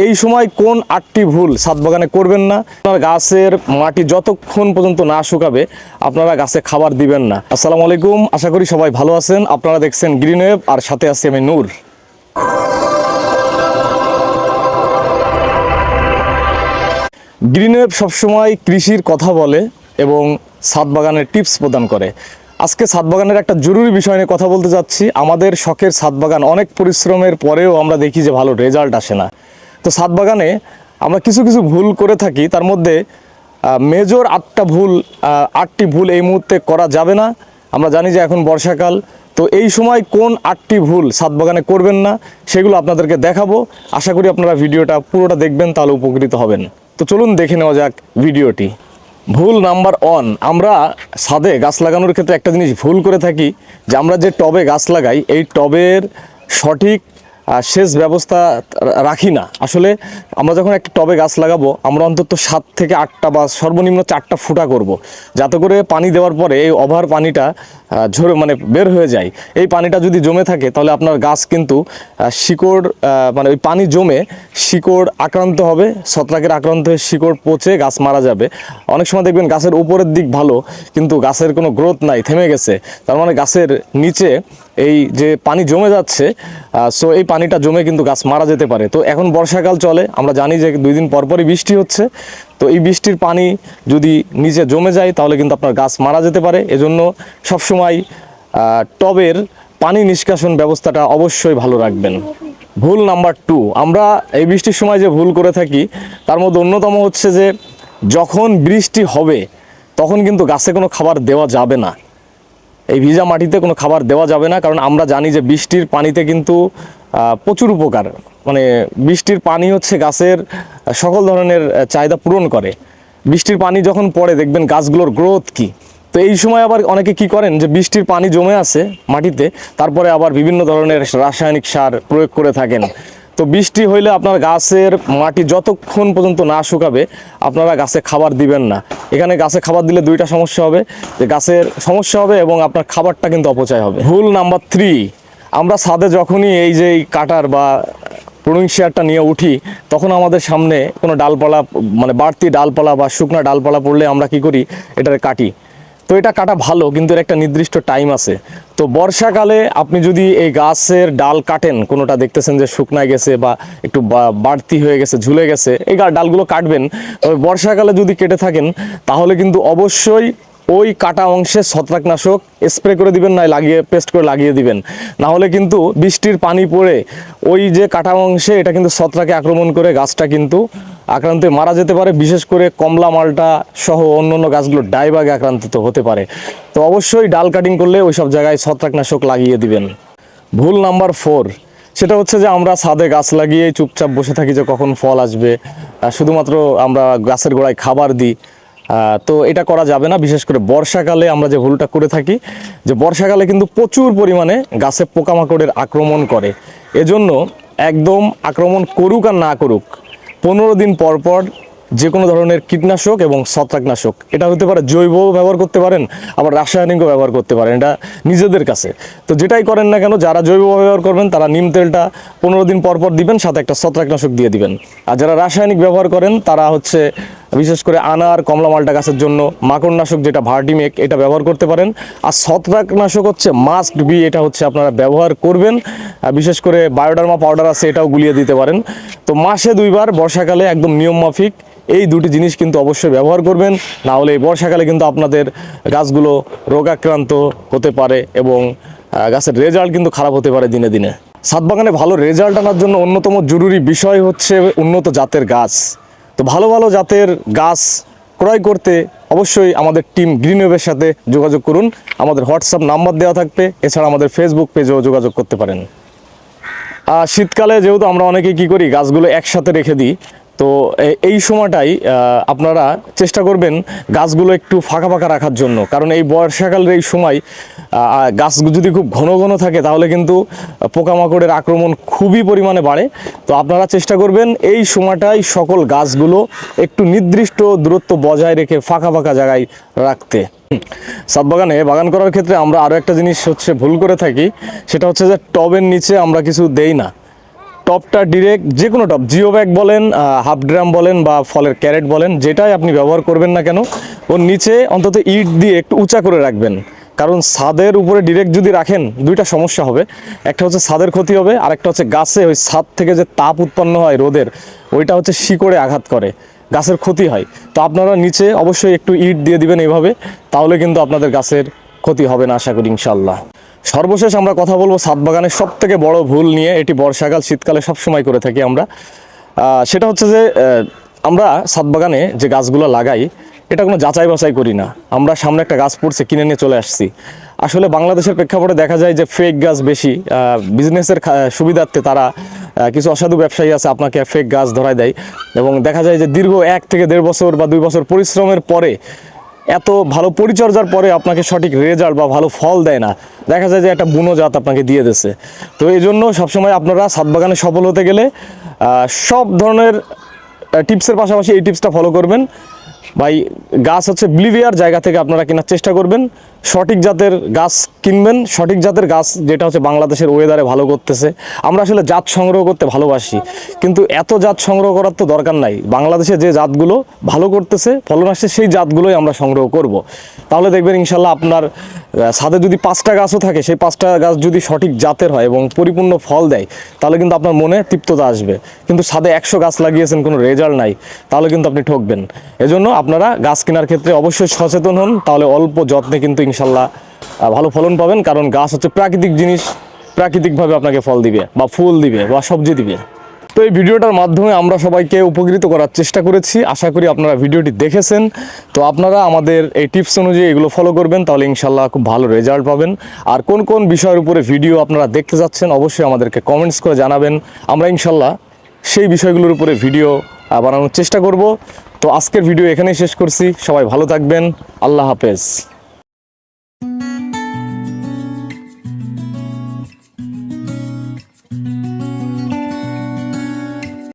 এই সময় কোন 8টি ভুল ছাদ বাগানে করবেন না? আপনার গাছের মাটি যতক্ষণ পর্যন্ত না শুকাবে আপনারা গাছে খাবার দিবেন না। আসসালামু আলাইকুম, আশা করি সবাই ভালো আছেন। আপনারা দেখছেন গ্রিন ওয়েভ, আর সাথে আছি আমি নূর। গ্রিন ওয়েভ সবসময় কৃষির কথা বলে এবং ছাদ বাগানের টিপস প্রদান করে। আজকে ছাদ বাগানের একটা জরুরি বিষয় নিয়ে কথা বলতে যাচ্ছি। আমাদের শখের ছাদ বাগান অনেক পরিশ্রমের পরেও আমরা দেখি যে ভালো রেজাল্ট আসে না। তো ছাদ বাগানে আমরা কিছু কিছু ভুল করে থাকি, তার মধ্যে মেজর 8টি ভুল এই মুহূর্তে করা যাবে না। আমরা জানি যে এখন বর্ষাকাল, তো এই সময় কোন 8টি ভুল ছাদ বাগানে করবেন না সেগুলো আপনাদেরকে দেখাবো। আশা করি আপনারা ভিডিওটা পুরোটা দেখবেন, তাহলে উপকৃত হবেন। তো চলুন দেখে নেওয়া যাক ভিডিওটি। ভুল নাম্বার 1, আমরা ছাদে গাছ লাগানোর ক্ষেত্রে একটা জিনিস ভুল করে থাকি যে আমরা যে টবে গাছ লাগাই এই টবের সঠিক সেচ ব্যবস্থা রাখি না। আসলে আমরা যখন একটা টবে গাছ লাগাবো আমরা অন্তত 7 থেকে 8টা বা সর্বনিম্ন 4টা ফুটা করব, যাতে করে পানি দেওয়ার পরে এই ওভার পানিটা ঝরে বের হয়ে যায়। এই পানিটা যদি জমে থাকে তাহলে আপনার গাছ কিন্তু শিকড় ওই পানি জমে শিকড় আক্রান্ত হবে, ছত্রাকের আক্রান্ত হয়ে শিকড় পচে গাছ মারা যাবে। অনেক সময় দেখবেন গাছের উপরের দিক ভালো কিন্তু গাছের কোনো গ্রোথ নাই, থেমে গেছে। তার মানে গাছের নিচে এই যে পানি জমে যাচ্ছে, সো এই পানিটা জমে কিন্তু গাছ মারা যেতে পারে। তো এখন বর্ষাকাল চলে, আমরা জানি যে 2 দিন পরপরই বৃষ্টি হচ্ছে। তো এই বৃষ্টির পানি যদি নিচে জমে যায় তাহলে কিন্তু আপনার গাছ মারা যেতে পারে। এজন্য সবসময় টবের পানি নিষ্কাশন ব্যবস্থাটা অবশ্যই ভালো রাখবেন। ভুল নাম্বার 2, আমরা এই বৃষ্টির সময় যে ভুল করে থাকি তার মধ্যে অন্যতম হচ্ছে যে যখন বৃষ্টি হবে তখন কিন্তু গাছে কোনো খাবার দেওয়া যাবে না। এই ভিজা মাটিতে কোনো খাবার দেওয়া যাবে না, কারণ আমরা জানি যে বৃষ্টির পানিতে কিন্তু প্রচুর উপকার। বৃষ্টির পানি হচ্ছে গাছের সকল ধরনের চাহিদা পূরণ করে। বৃষ্টির পানি যখন পড়ে দেখবেন গাছগুলোর গ্রোথ কী। তো এই সময় আবার অনেকে কি করেন যে বৃষ্টির পানি জমে আছে মাটিতে, তারপরে আবার বিভিন্ন ধরনের রাসায়নিক সার প্রয়োগ করে থাকেন। তো বৃষ্টি হইলে আপনার গাছের মাটি যতক্ষণ পর্যন্ত না শুকাবে আপনারা গাছে খাবার দিবেন না। এখানে গাছে খাবার দিলে 2টা সমস্যা হবে, যে গাছের সমস্যা হবে এবং আপনার খাবারটা কিন্তু অপচয় হবে। ভুল নাম্বার 3, আমরা ছাদে যখনই এই যে কাটার বা প্রুনিং শেয়ারটা নিয়ে উঠি তখন আমাদের সামনে কোনো ডালপালা বাড়তি ডালপালা বা শুকনা ডালপালা পড়লে আমরা কি করি, এটাকে কাটি। তো এটা কাটা ভালো, কিন্তু এর একটা নির্দিষ্ট টাইম আছে। তো বর্ষাকালে আপনি যদি এই গাছের ডাল কাটেন, কোনোটা দেখতেছেন যে শুকনায় গেছে বা একটু বাড়তি হয়ে গেছে, ঝুলে গেছে, এই ডালগুলো কাটবেন। তবে বর্ষাকালে যদি কেটে থাকেন তাহলে কিন্তু অবশ্যই ওই কাটা অংশে ছত্রাকনাশক স্প্রে করে দিবেন, না পেস্ট করে লাগিয়ে দিবেন। না হলে কিন্তু বৃষ্টির পানি পড়ে ওই যে কাটা অংশে এটা কিন্তু ছত্রাকে আক্রমণ করে গাছটা কিন্তু আক্রান্তে মারা যেতে পারে। বিশেষ করে কমলা মালটা সহ অন্যান্য গাছগুলো ডাইবাগে আক্রান্ত হতে পারে। তো অবশ্যই ডাল কাটিং করলে ওই সব জায়গায় ছত্রাকনাশক লাগিয়ে দিবেন। ভুল নাম্বার 4, সেটা হচ্ছে যে আমরা ছাদে গাছ লাগিয়ে চুপচাপ বসে থাকি যে কখন ফল আসবে, শুধুমাত্র আমরা গাছের গোড়ায় খাবার দিই। তো এটা করা যাবে না। বিশেষ করে বর্ষাকালে আমরা যে ভুলটা করে থাকি, যে বর্ষাকালে কিন্তু প্রচুর পরিমাণে গাছে পোকামাকড়ের আক্রমণ করে। এজন্য একদম আক্রমণ করুক আর না করুক 15 দিন পর পর যে কোনো ধরনের কীটনাশক এবং ছত্রাকনাশক, এটা হতে পারে জৈব ব্যবহার করতে পারেন, আবার রাসায়নিকও ব্যবহার করতে পারেন, এটা নিজেদের কাছে। তো যেটাই করেন না কেন, যারা জৈব ব্যবহার করবেন তারা নিম তেলটা 15 দিন পর পর দিবেন, সাথে একটা ছত্রাকনাশক দিয়ে দিবেন। আর যারা রাসায়নিক ব্যবহার করেন তারা হচ্ছে বিশেষ করে আনার কমলা মালটা গাছের জন্য মাকড়নাশক যেটা ভার্টিমেক, এটা ব্যবহার করতে পারেন। আর ছত্রাকনাশক হচ্ছে মাস্ট বি, এটা হচ্ছে আপনারা ব্যবহার করবেন। বিশেষ করে বায়োডার্মা পাউডার আছে, এটাও গুলিয়ে দিতে পারেন। তো মাসে 2 বার বর্ষাকালে একদম নিয়ম মাফিক এই 2টি জিনিস কিন্তু অবশ্যই ব্যবহার করবেন, না হলে এই বর্ষাকালে কিন্তু আপনাদের গাছগুলো রোগাক্রান্ত হতে পারে এবং গাছের রেজাল্ট কিন্তু খারাপ হতে পারে দিনে দিনে। ছাদ বাগানে ভালো রেজাল্ট আনার জন্য অন্যতম জরুরি বিষয় হচ্ছে উন্নত জাতের গাছ। তো ভালো ভালো জাতের গাছ ক্রয় করতে অবশ্যই আমাদের টিম গ্রিন ওয়েভের সাথে যোগাযোগ করুন। আমাদের হোয়াটসঅ্যাপ নাম্বার দেওয়া থাকবে, এছাড়া আমাদের ফেসবুক পেজেও যোগাযোগ করতে পারেন। শীতকালে যেহেতু আমরা অনেকেই কী করি, গাছগুলো একসাথে রেখে দিই। তো এই সময়টাই আপনারা চেষ্টা করবেন গাছগুলো একটু ফাঁকা ফাঁকা রাখার জন্য, কারণ এই বর্ষাকালের এই সময় গাছ যদি খুব ঘন ঘন থাকে তাহলে কিন্তু পোকামাকড়ের আক্রমণ খুবই পরিমাণে বাড়ে। তো আপনারা চেষ্টা করবেন এই সময়টাই সকল গাছগুলো একটু নির্দিষ্ট দূরত্ব বজায় রেখে ফাঁকা ফাঁকা জায়গায় রাখতে। ছাদ বাগানে বাগান করার ক্ষেত্রে আমরা আরও একটা জিনিস ভুল করে থাকি, সেটা হচ্ছে যে টবের নিচে আমরা কিছু দেই না। টপটা ডিরেক্ট যে কোনো টপ, জিও ব্যাগ বলেন, হাফ ড্রাম বলেন বা ফলের ক্যারেট বলেন, যেটাই আপনি ব্যবহার করবেন না কেন, ওর নিচে অন্তত ইট দিয়ে একটু উঁচা করে রাখবেন। কারণ ছাদের উপরে ডিরেক্ট যদি রাখেন দুইটা সমস্যা হবে, একটা হচ্ছে ছাদের ক্ষতি হবে, আর একটা হচ্ছে গাছে ওই ছাদ থেকে যে তাপ উৎপন্ন হয় রোদের, ওইটা হচ্ছে শিকড়ে আঘাত করে, গাছের ক্ষতি হয়। তো আপনারা নিচে অবশ্যই একটু ইট দিয়ে দিবেন এইভাবে, তাহলে কিন্তু আপনাদের গাছের ক্ষতি হবে না আশা করি ইনশাল্লাহ। সর্বশেষ আমরা কথা বলবো ছাদ বাগানের সব থেকে বড় ভুল নিয়ে, এটি বর্ষাকাল শীতকালে সবসময় করে থাকি আমরা। সেটা হচ্ছে যে আমরা ছাদ বাগানে যে গাছগুলো লাগাই এটা কোনো যাচাই বাছাই করি না। আমরা সামনে একটা গাছ পড়ছে কিনে নিয়ে চলে আসছি। আসলে বাংলাদেশের প্রেক্ষাপটে দেখা যায় যে ফেক গাছ বেশি, বিজনেসের সুবিধার্থে তারা কিছু অসাধু ব্যবসায়ী আছে আপনাকে ফেক গাছ ধরায় দেয়, এবং দেখা যায় যে দীর্ঘ 1 থেকে 1.5 বছর বা 2 বছর পরিশ্রমের পরে, এত ভালো পরিচর্যার পরে আপনাকে সঠিক রেজাল্ট বা ভালো ফল দেয় না, দেখা যায় যে একটা বুনো জাত আপনাকে দিয়ে দিচ্ছে। তো এই জন্য সবসময় আপনারা ছাদ বাগানে সফল হতে গেলে সব ধরনের টিপসের পাশাপাশি এই টিপসটা ফলো করবেন। ভাই, গাছ হচ্ছে ব্লিভিয়ার জায়গা থেকে আপনারা কেনার চেষ্টা করবেন, সঠিক জাতের গাছ কিনবেন, সঠিক জাতের গাছ যেটা হচ্ছে বাংলাদেশের ওয়েদারে ভালো করতেছে। আমরা আসলে জাত সংগ্রহ করতে ভালোবাসি, কিন্তু এত জাত সংগ্রহ করার তো দরকার নাই। বাংলাদেশে যে জাতগুলো ভালো করতেছে, ফলন আসছে, সেই জাতগুলোই আমরা সংগ্রহ করব। তাহলে দেখবেন ইনশাল্লাহ আপনার ছাদে যদি 5টা গাছও থাকে, সেই 5টা গাছ যদি সঠিক জাতের হয় এবং পরিপূর্ণ ফল দেয়, তাহলে কিন্তু আপনার মনে তৃপ্ততা আসবে। কিন্তু ছাদে 100 গাছ লাগিয়েছেন, কোনো রেজাল্ট নাই, তাহলে কিন্তু আপনি ঠকবেন। এজন্য আপনারা গাছ কেনার ক্ষেত্রে অবশ্যই সচেতন হন, তাহলে অল্প যত্নে কিন্তু ইনশাল্লাহ ভালো ফলন পাবেন। কারণ গাছ হচ্ছে প্রাকৃতিক জিনিস, প্রাকৃতিকভাবে আপনাকে ফল দিবে বা ফুল দিবে বা সবজি দিবে। তো এই ভিডিওটার মাধ্যমে আমরা সবাইকে উপকৃত করার চেষ্টা করেছি, আশা করি আপনারা ভিডিওটি দেখেছেন। তো আপনারা আমাদের এই টিপস অনুযায়ী এগুলো ফলো করবেন, তাহলে ইনশাল্লাহ খুব ভালো রেজাল্ট পাবেন। আর কোন কোন বিষয়ের উপরে ভিডিও আপনারা দেখতে যাচ্ছেন অবশ্যই আমাদেরকে কমেন্টস করে জানাবেন, আমরা ইনশাল্লাহ সেই বিষয়গুলোর উপরে ভিডিও বানানোর চেষ্টা করব। তো আজকের ভিডিও এখানেই শেষ করছি, সবাই ভালো থাকবেন, আল্লাহ হাফেজ।